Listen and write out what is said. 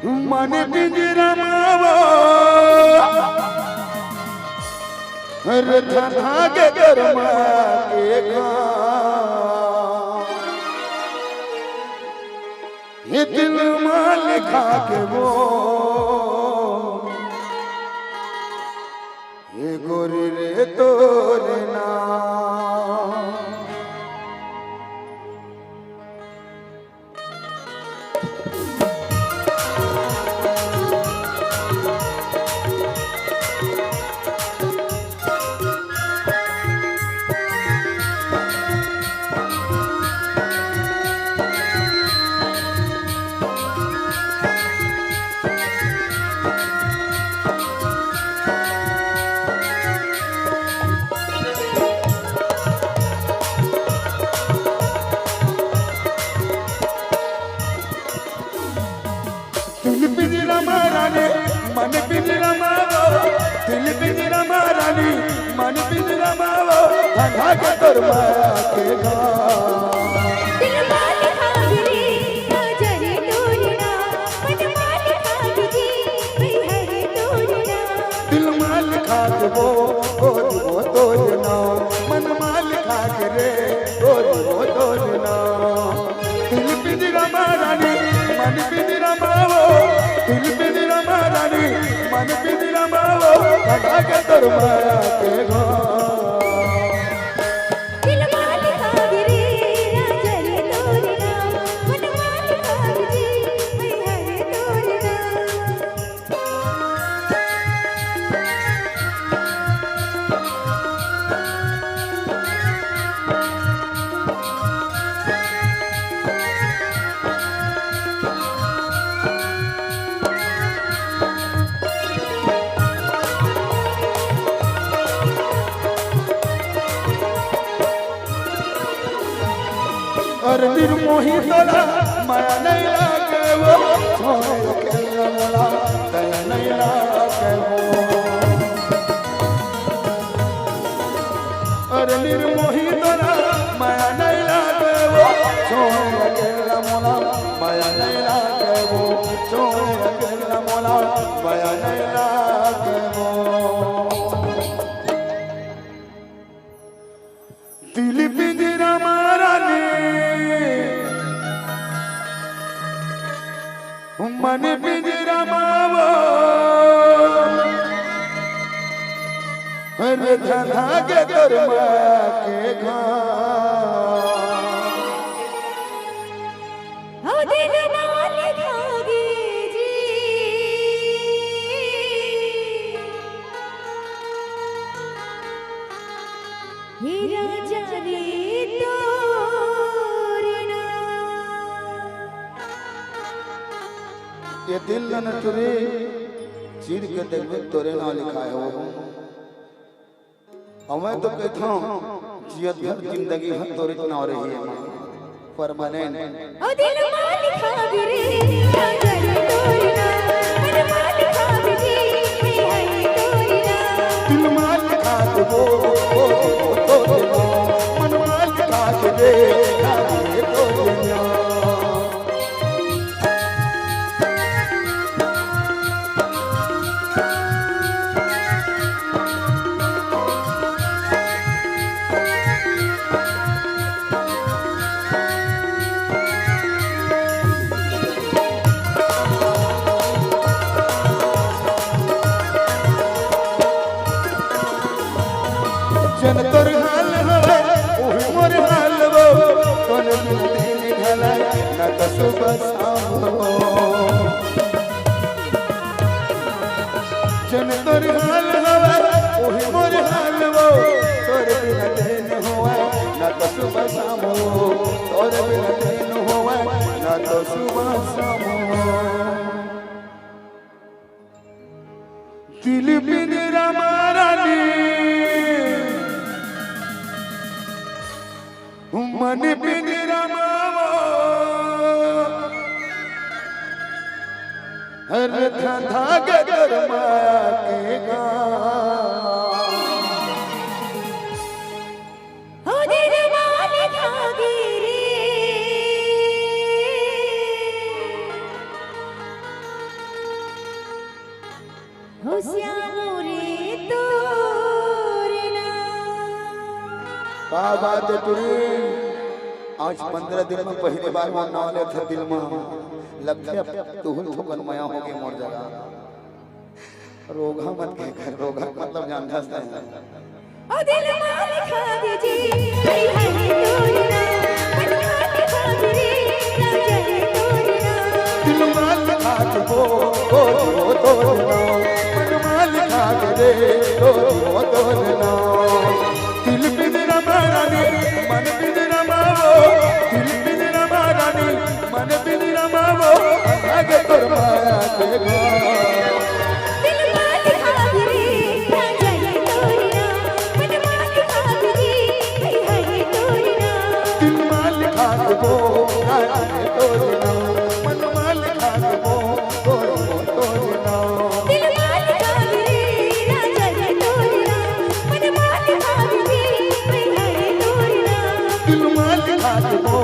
मन पिंजरा मावो हर धना के कर्मा के ये दिल में लिखा के वो ये गोरी रे तोरे नाम मन पिंजरा मावो दिल पिंजरा मारानी मन पिंजरा मावो धना के कर्मा के दिल माल खागरी नजरे तोड़ना मन माल खागरी हरे तोड़ना दिल माल खाग वो तोड़ना मन माल खाग रे वो तोड़ना दिल पिंजरा मारानी मन पिंजरा मावो दिल पिंजरा मारानी मन पिंजरा मावो धना के कर्मा के दिल माल खागरी नजरे तोड़ना मन माल खागरी हरे तोड़ना और निर्मोही तोला माया नहीं लागे वो छोड़ के मोला दया नहीं लागे वो और निर्मोही तोला माया नहीं लागे वो छोड़ के मोला माया नहीं लागे वो छोड़ के मोला माया नहीं लागे वो दिल पिंजरा मारानी मन पिंजरा मावो हर धना के कर्मा के हो दिल माल खागे जी हे राजा रे तोरना ये दिल न तुरे चीर के देखबे तोरे नाम लिखा है वो हमें तो कहता हूँ जियत भर जिंदगी हर तोरे ना रही है परमानेंट ओ दिल माल खागरे राजा रे तोरना मन माल खागरे हरे तोरना दिल माल खाग वो तोरे मन माल खाग रे तोरे जन तोर हाल हवे ओही मोर हाल वो तोन दिन ढला न तो सुबह शाम हो जन तोर हाल हवे ओही मोर हाल वो तोर बिन दिन होवे न तो सुबह शाम हो तोर बिन दिन होवे न तो सुबह शाम हो दिल पिंजरा मारानी मन पिंजरा मावो हर धना के कर्मा के हो दिल माल खागरे का बात है तुरी आज 15 दिन में पहली बार वो नाले थे दिल में लगते तुहुल ठोकन माया हो गई मोर जगह रोगा मत कह रोगा मतलब जानता है ओ दिल माल खा दीजिए हाय हाय तोरना मन माल खा दीजिए राजा तोरना दिल माल खा दो तोरना मन माल खा दे तोरना दिल पिंजरा मारानी मन पिंजरा मावो दिल पिंजरा मारानी मन पिंजरा मावो आगे तोर माया के दिल माल खा दीजिए राजा तोरना मन माल खा दीजिए हाय हाय तोरना दिल माल खा दो राजा तोरना मन माल खा दो तोरना दिल माल खा दीजिए राजा तोरना मन माल खा दीजिए हाय हाय तोरना दिल माल खा दो